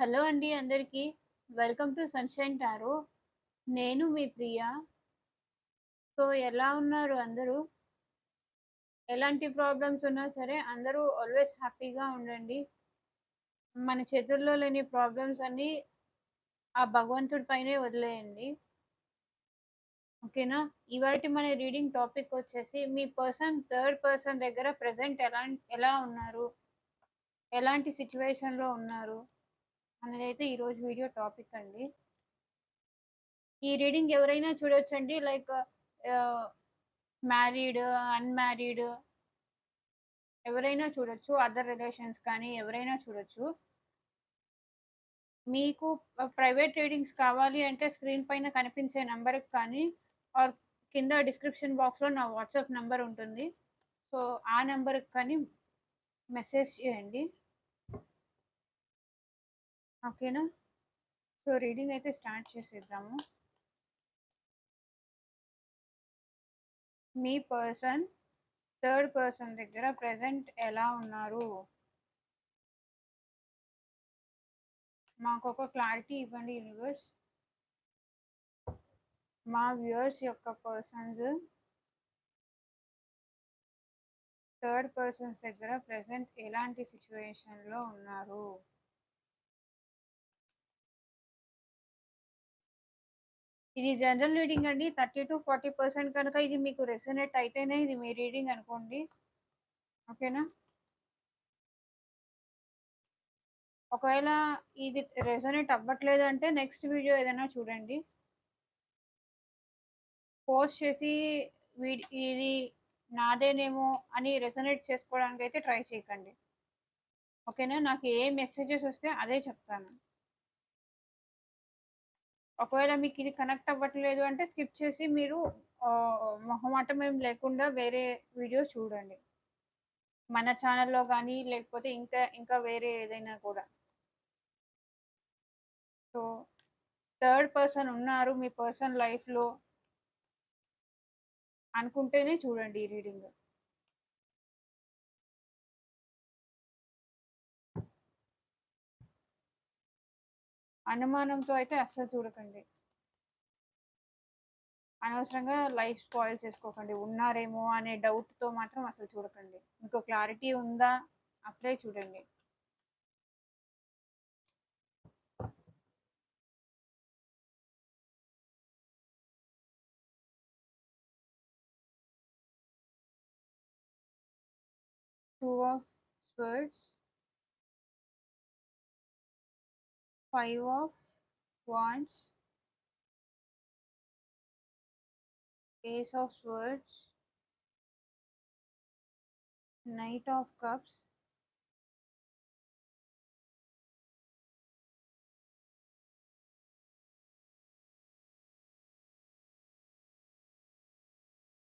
Hello అండి అందరికీ. Welcome to sunshine tarot. నేను మీ ప్రియ. సో, ఎలా ఉన్నారు అందరూ? ఎలాంటి ప్రాబ్లమ్స్ ఉన్నా సరే అందరూ ఆల్వేస్ హ్యాపీగా ఉండండి. మన చేతుల్లో లేని ప్రాబ్లమ్స్ అన్నీ ఆ భగవంతుడి పైనే వదిలేయండి. ఓకేనా? ఇవాల్టి మన రీడింగ్ టాపిక్ వచ్చేసి మీ థర్డ్ పర్సన్ దగ్గర ప్రెజెంట్ ఎలా ఉన్నారు? ఎలాంటి సిట్యుయేషన్‌లో ఉన్నారు? అనేదైతే ఈరోజు వీడియో టాపిక్ అండి. ఈ రీడింగ్ ఎవరైనా చూడొచ్చండి. లైక్ ఆహ్, మ్యారీడ్, అన్‌మ్యారీడ్ ఎవరైనా చూడొచ్చు. అదర్ రిలేషన్స్ కానీ ఎవరైనా చూడొచ్చు. మీకు ప్రైవేట్ రీడింగ్స్ కావాలి అంటే స్క్రీన్ పైన కనిపించే నంబర్‌కి కానీ ఆర్ కింద డిస్క్రిప్షన్ బాక్స్‌లో నా వాట్సాప్ నంబర్ ఉంటుంది. సో, ఆ నంబర్‌కి కానీ మెసేజ్ చేయండి. ఓకేనా? సో, రీడింగ్ అయితే స్టార్ట్ చేసేద్దాము. మీ థర్డ్ పర్సన్ దగ్గర ప్రెజెంట్ ఎలా ఉన్నారు? మాకొక క్లారిటీ ఇవ్వండి యూనివర్స్. మా వ్యూయర్స్ యొక్క థర్డ్ పర్సన్స్ దగ్గర ప్రెజెంట్ ఎలాంటి సిట్యుయేషన్‌లో ఉన్నారు? ఇది జనరల్ రీడింగ్ అండి. 30-40% కనుక ఇది మీకు రెసొనేట్ అయితేనే ఇది మీ రీడింగ్ అనుకోండి. ఓకేనా? ఒకవేళ ఇది రెసొనేట్ అవ్వట్లేదు అంటే నెక్స్ట్ వీడియో ఏదైనా చూడండి. పోస్ట్ చేసి ఇది నాదేనేమో అని రెసొనేట్ చేసుకోవడానికైతే ట్రై చేయకండి. ఓకేనా? నాకు ఏ మెసేజెస్ వస్తే అదే చెప్తాను. ఒకవేళ మీకు ఇది కనెక్ట్ అవ్వట్లేదు అంటే స్కిప్ చేసి మీరు మొహమాటం ఏం లేకుండా వేరే వీడియో చూడండి. మన ఛానల్‌లో గానీ, లేకపోతే ఇంకా వేరే ఏదైనా కూడా. సో, థర్డ్ పర్సన్ ఉన్నారు మీ పర్సన్ లైఫ్‌లో అనుకుంటేనే చూడండి ఈ రీడింగ్. అనుమానంతో అయితే అస్సలు చూడకండి. అనవసరంగా లైఫ్ స్పాయిల్ చేసుకోకండి. ఉన్నారేమో అనే డౌట్‌తో మాత్రం అసలు చూడకండి. మీకు క్లారిటీ ఉందా? అప్పుడే చూడండి. Two of swords, five of wands, ace of swords, knight of cups,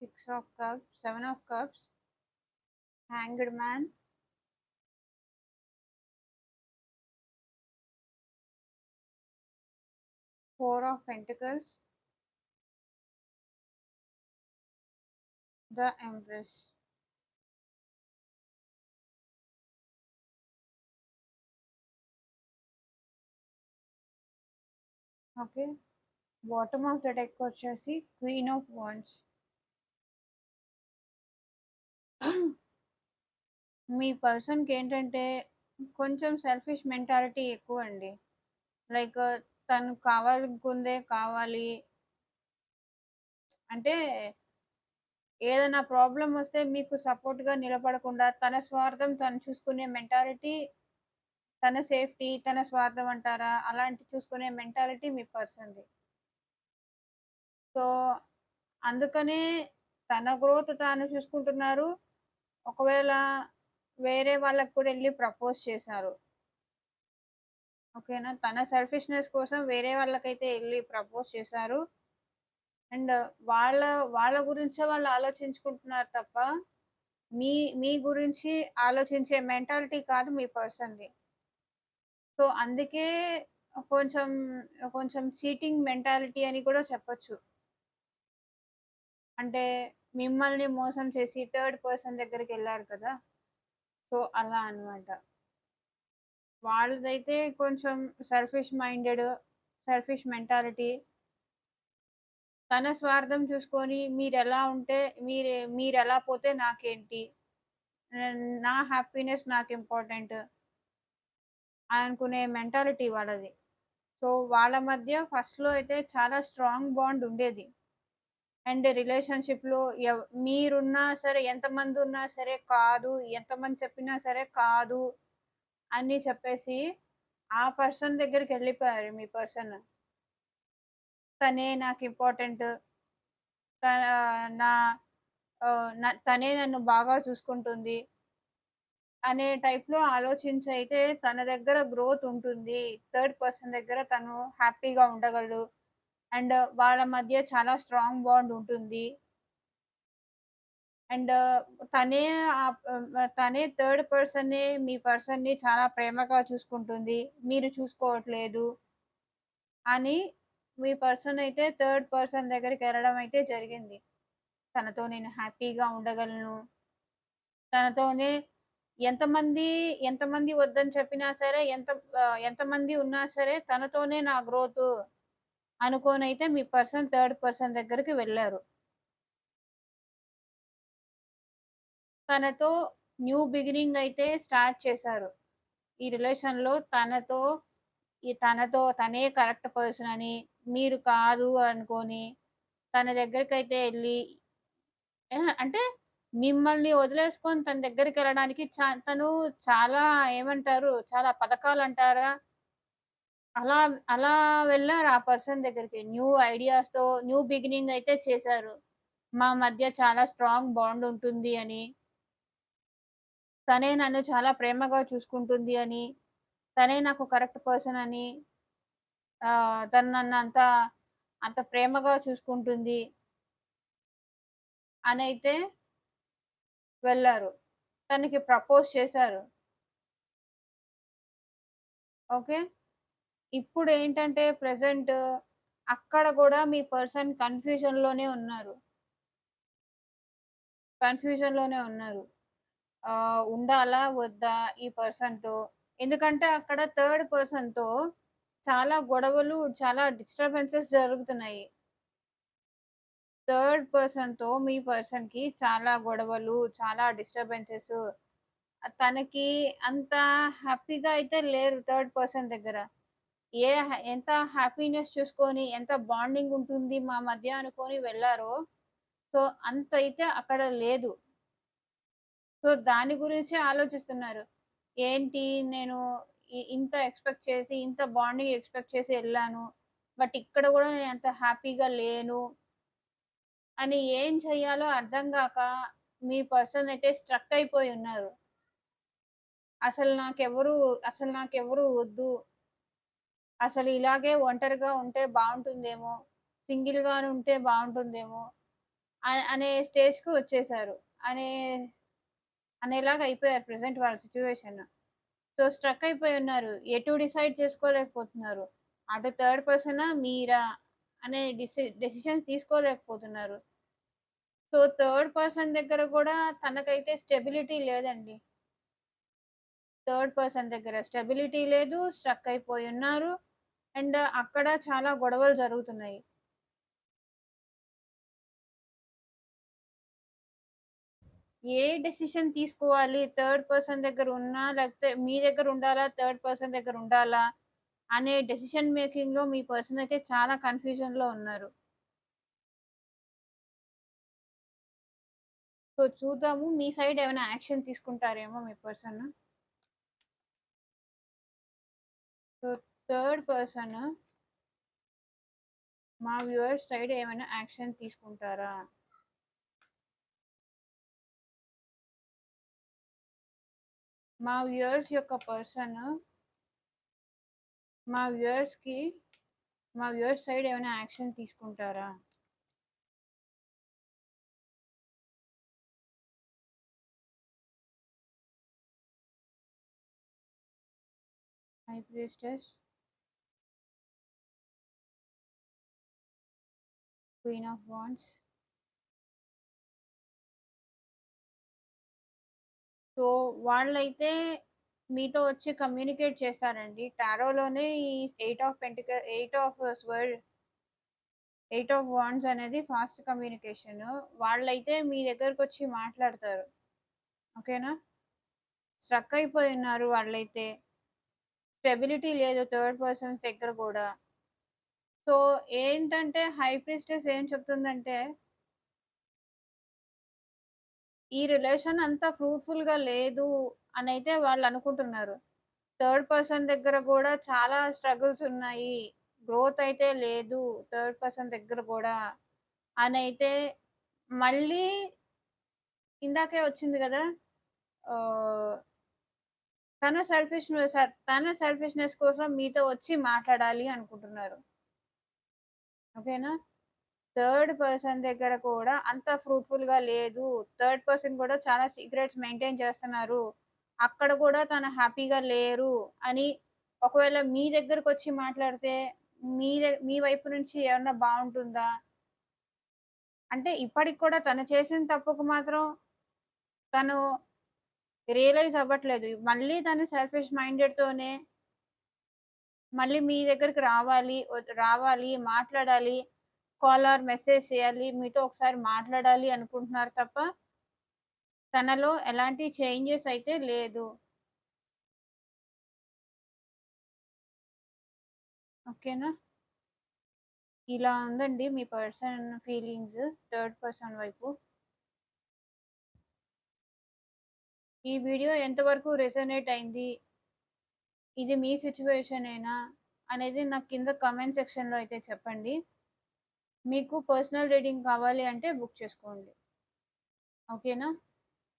six of cups, seven of cups, hanged man, four of pentacles, the empress. Okay. Bottom of the deck వచ్చేసి queen of wands. మీ పర్సన్‌కి ఏంటంటే కొంచెం selfish mentality ఎక్కువండి. Like తను కావాలనుకుందే కావాలి. అంటే ఏదైనా ప్రాబ్లమ్ వస్తే మీకు సపోర్ట్‌గా నిలబడకుండా తన స్వార్థం తను చూసుకునే మెంటాలిటీ, తన సేఫ్టీ, తన స్వార్థం అంటారా? అలాంటి చూసుకునే మెంటాలిటీ మీ పర్సన్‌ది. సో, అందుకనే తన గ్రోత్ తాను చూసుకుంటున్నారు. ఒకవేళ వేరే వాళ్ళకి కూడా ఎళ్లి ప్రపోజ్ చేశారు. ఓకేనా? తన సెల్ఫిష్‌నెస్ కోసం వేరే వాళ్ళకైతే ఎళ్లి ప్రపోజ్ చేశారు. అండ్ వాళ్ళ వాళ్ళ గురించే వాళ్ళు ఆలోచించుకుంటున్నారు తప్ప, మీ మీ గురించి ఆలోచించే మెంటాలిటీ కాదు మీ పర్సన్‌ది. సో, అందుకే కొంచెం, కొంచెం చీటింగ్ మెంటాలిటీ అని కూడా చెప్పొచ్చు. అంటే మిమ్మల్ని మోసం చేసి థర్డ్ పర్సన్ దగ్గరికెళ్లారు కదా! సో, అలా అన్నమాట. వాళ్ళదైతే కొంచెం సెల్ఫిష్ మైండెడ్, సెల్ఫిష్ మెంటాలిటీ. తన స్వార్థం చూసుకొని మీరెలా ఉంటే మీరెలా పోతే నాకేంటి? నా హ్యాపీనెస్ నాకు ఇంపార్టెంట్ అనుకునే మెంటాలిటీ వాళ్ళది. సో, వాళ్ళ మధ్య ఫస్ట్‌లో అయితే చాలా స్ట్రాంగ్ బాండ్ ఉండేది. అండ్ రిలేషన్‌షిప్‌లో మీరున్నా సరే, ఎంతమందున్నా సరే కాదు, ఎంతమంది చెప్పినా సరే కాదు అని చెప్పేసి, ఆ పర్సన్ దగ్గరికెళ్ళిపోయారు మీ పర్సన్. తనే నాకు ఇంపార్టెంట్. తన నా తనే నన్ను బాగా చూసుకుంటుంది అనే టైప్‌లో ఆలోచించయితే తన దగ్గర గ్రోత్ ఉంటుంది. థర్డ్ పర్సన్ దగ్గర తను హ్యాపీగా ఉండగలడు. అండ్ వాళ్ళ మధ్య చాలా స్ట్రాంగ్ బాండ్ ఉంటుంది. అండ్ తనే తనే థర్డ్ పర్సనే మీ పర్సన్‌ని చాలా ప్రేమగా చూసుకుంటుంది. మీరు చూసుకోవట్లేదు అని మీ పర్సన్ అయితే థర్డ్ పర్సన్ దగ్గరికెళ్ళడం అయితే జరిగింది. తనతో నేను హ్యాపీగా ఉండగలను. తనతోనే ఎంతమంది, ఎంతమంది వద్దని చెప్పినా సరే, ఎంతమంది ఉన్నా సరే తనతోనే నా గ్రోతు అనుకోనైతే మీ పర్సన్ థర్డ్ పర్సన్ దగ్గరికి వెళ్లారు. తనతో న్యూ బిగినింగ్ అయితే స్టార్ట్ చేశారు. ఈ రిలేషన్‌లో తనతో తనే కరెక్ట్ పర్సన్ అని, మీరు కాదు అనుకోని, తన దగ్గరికైతే ఎళ్లి అంటే మిమ్మల్ని వదిలేసుకొని తన దగ్గరికెళ్ళడానికి తను చాలా ఏమంటారు, చాలా పథకాలంటారా? అలా అలా వెళ్లారు ఆ పర్సన్ దగ్గరికి. న్యూ ఐడియాస్‌తో న్యూ బిగినింగ్ అయితే చేశారు. మా మధ్య చాలా స్ట్రాంగ్ బాండ్ ఉంటుంది అని, తనే నన్ను చాలా ప్రేమగా చూసుకుంటుంది అని, తనే నాకు కరెక్ట్ పర్సన్ అని, తను నన్ను అంత ప్రేమగా చూసుకుంటుంది అనైతే వెళ్లారు. తనకి ప్రపోజ్ చేశారు. ఓకే. ఇప్పుడేంటంటే ప్రెజెంట్ అక్కడ గూడా మీ పర్సన్ కన్‌ఫ్యూజన్‌లోనే ఉన్నారు. కన్‌ఫ్యూజన్‌లోనే ఉన్నారు. ఉండాలా? వద్దా? ఈ పర్సన్‌తో? ఎందుకంటే అక్కడ థర్డ్ పర్సన్‌తో చాలా గొడవలు, చాలా డిస్టర్బెన్సెస్ జరుగుతున్నాయి. థర్డ్ పర్సన్‌తో మీ పర్సన్‌కి చాలా గొడవలు, చాలా డిస్టర్బెన్సెస్. తనకి అంత హ్యాపీగా అయితే లేరు థర్డ్ పర్సన్ దగ్గర. ఎంత హ్యాపీనెస్ చూసుకొని, ఎంత బాండింగ్ ఉంటుంది మా మధ్య అనుకోని వెళ్లారో, సో, అంతైతే అక్కడ లేదు. సో, దాని గురించే ఆలోచిస్తున్నారు. ఏంటి నేను ఇంత ఎక్స్‌పెక్ట్ చేసి, ఇంత బాండింగ్ ఎక్స్‌పెక్ట్ చేసి ఎళ్ళాను. బట్ ఇక్కడ గూడా నేను అంత హ్యాపీగా లేను అని ఏం చెయ్యాలో అర్థం గాక మీ పర్సన్ అయితే స్ట్రక్ అయిపోయి ఉన్నారు. అసలు నాకెవ్వరు అసలు నాకెవ్వరు వద్దు. అసలు ఇలాగే ఒంటరిగా ఉంటే బావుంటుందేమో! సింగిల్‌గానే ఉంటే బావుంటుందేమో! అనే స్టేజ్‌కి వచ్చేసారు. అనే అనేలాగా అయిపోయారు ప్రెజెంట్ వాళ్ళ సిట్యుయేషన్. సో, స్ట్రక్ అయిపోయి ఉన్నారు. ఎటు డిసైడ్ చేసుకోలేకపోతున్నారు. అటు థర్డ్ పర్సనా? మీరా? అనే డెసిషన్ తీసుకోలేకపోతున్నారు. సో, థర్డ్ పర్సన్ దగ్గర కూడా తనకైతే స్టెబిలిటీ లేదండి. థర్డ్ పర్సన్ దగ్గర స్టెబిలిటీ లేదు. స్ట్రక్ అయిపోయి ఉన్నారు. అండ్ అక్కడ చాలా గొడవలు జరుగుతున్నాయి. ఏ డెసిషన్ తీసుకోవాలి? థర్డ్ పర్సన్ దగ్గర ఉన్నా, లేకపోతే మీ దగ్గర ఉండాలా? థర్డ్ పర్సన్ దగ్గర ఉండాలా? అనే డెసిషన్ మేకింగ్‌లో మీ పర్సన్ అయితే చాలా కన్‌ఫ్యూజన్‌లో ఉన్నారు. సో, చూద్దాము మీ సైడ్ ఏమైనా యాక్షన్ తీసుకుంటారేమో మీ పర్సన్. సో, థర్డ్ పర్సన్ మా వ్యూవర్స్ సైడ్ ఏమైనా యాక్షన్ తీసుకుంటారా? మా వ్యూవర్స్ యొక్క పర్సన్ మా వ్యూవర్స్‌కి మా వ్యూవర్స్ సైడ్ ఏమైనా యాక్షన్ తీసుకుంటారా? High priestess, queen of wands. So, వాళ్ళైతే మీతో వచ్చి కమ్యూనికేట్ చేస్తారండి. టారోలోనే ఈ eight of sword 8 of wands అనేది ఫాస్ట్ కమ్యూనికేషన్. వాళ్ళైతే మీ దగ్గరకొచ్చి మాట్లాడతారు. ఓకేనా? స్ట్రక్ అయిపోయి ఉన్నారు వాళ్ళైతే. స్టెబిలిటీ లేదు థర్డ్ పర్సన్స్ దగ్గర కూడా. సో, ఏంటంటే హై ప్రీస్టెస్ ఏం చెప్తుందంటే, ఈ రిలేషన్ అంతా ఫ్రూట్‌ఫుల్‌గా లేదు అనైతే వాళ్ళనుకుంటున్నారు. థర్డ్ పర్సన్ దగ్గర గూడా చాలా స్ట్రగుల్స్ ఉన్నాయి. గ్రోత్ అయితే లేదు థర్డ్ పర్సన్ దగ్గర గూడా అనైతే మళ్ళీ ఇందాకే వచ్చింది గదా! ఆహ్, తన సెల్ఫిష్‌నెస్ కోసం మీతో వచ్చి మాట్లాడాలి అనుకుంటున్నారు. ఓకేనా? థర్డ్ పర్సన్ దగ్గర కూడా అంత ఫ్రూట్‌ఫుల్‌గా లేదు. థర్డ్ పర్సన్ కూడా చాలా సీక్రెట్స్ మెయింటైన్ చేస్తున్నారు. అక్కడ కూడా తను హ్యాపీగా లేరు అని ఒకవేళ మీ దగ్గరకొచ్చి మాట్లాడితే మీ వైపు నుంచి ఏమన్నా బావుంటుందా? అంటే ఇప్పటికి కూడా తను చేసిన తప్పుకు మాత్రం తను రియలైజ్ అవ్వట్లేదు. మళ్ళీ తను సెల్ఫిష్ మైండెడ్‌తోనే మళ్ళీ మీ దగ్గరికి రావాలి, మాట్లాడాలి, కాల్ ఆర్ మెసేజ్ చేయాలి, మీతో ఒకసారి మాట్లాడాలి అనుకుంటున్నారు తప్ప, తనలో ఎలాంటి చేంజెస్ అయితే లేదు. ఓకేనా? ఇలా ఉందండి మీ పర్సన్ ఫీలింగ్స్ థర్డ్ పర్సన్ వైపు. ఈ వీడియో ఎంతవరకు రెసొనేట్ అయింది? ఇది మీ సిట్యుయేషనేనా? అనేది నాకు కింద కామెంట్ సెక్షన్‌లో అయితే చెప్పండి. మీకు పర్సనల్ రీడింగ్ కావాలి అంటే బుక్ చేసుకోండి. ఓకేనా?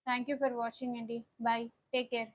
థాంక్ యూ ఫర్ వాచింగ్ అండి. బై. Take care.